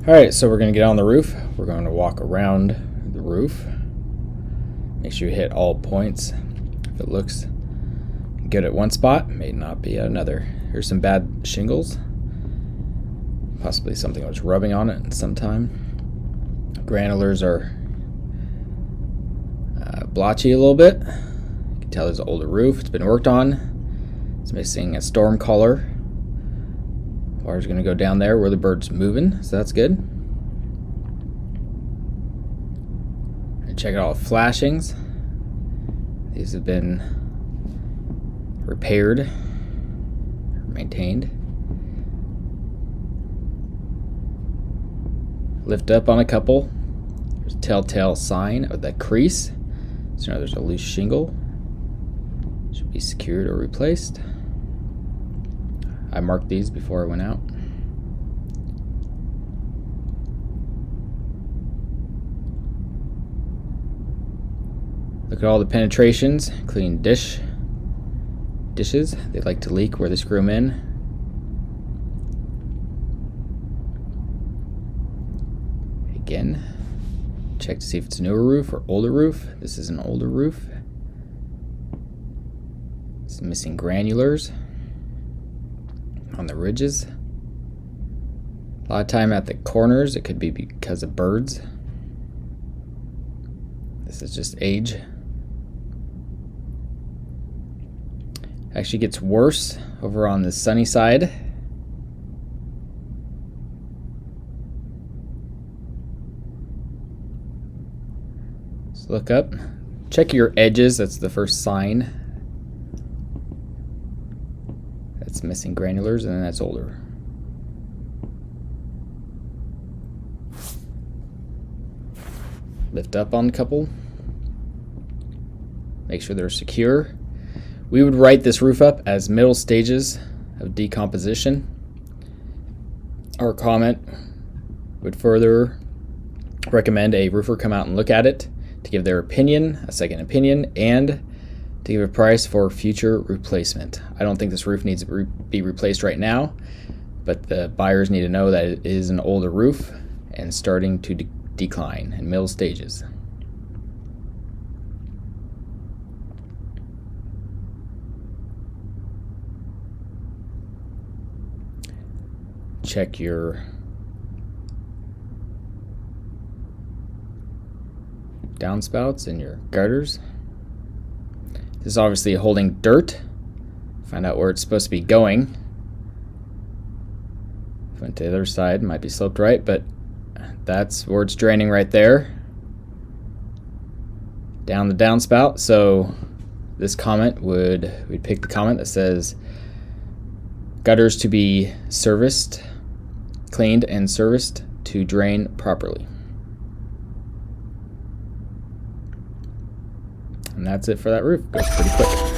Alright, so we're going to get on the roof. We're going to walk around the roof. Make sure you hit all points. If it looks good at one spot, may not be at another. Here's some bad shingles. Possibly something was rubbing on it sometime. Granulars are blotchy a little bit. You can tell there's an older roof. It's been worked on. It's missing a storm collar. Water's going to go down there where the bird's moving, so that's good. And check out all the flashings. These have been repaired, maintained. Lift up on a couple. There's a telltale sign of that crease. So now there's a loose shingle. Should be secured or replaced. I marked these before I went out. Look at all the penetrations, including dishes. They like to leak where they screw them in. Again, check to see if it's a newer roof or older roof. This is an older roof. It's missing granulars on the ridges. A lot of time at the corners, it could be because of birds. This is just age. Actually gets worse over on the sunny side. So look up, check your edges. That's the first sign. That's missing granulars, and then that's older. Lift up on a couple. Make sure they're secure. We would write this roof up as middle stages of decomposition. Our comment would further recommend a roofer come out and look at it to give their opinion, a second opinion, and to give a price for future replacement. I don't think this roof needs to be replaced right now, but the buyers need to know that it is an older roof and starting to decline in middle stages. Check your downspouts and your gutters. This is obviously holding dirt. Find out where it's supposed to be going. Went to the other side, might be sloped right, but that's where it's draining right there. Down the downspout. So this comment we'd pick the comment that says gutters to be serviced, cleaned and serviced to drain properly. And that's it for that roof. Goes pretty quick.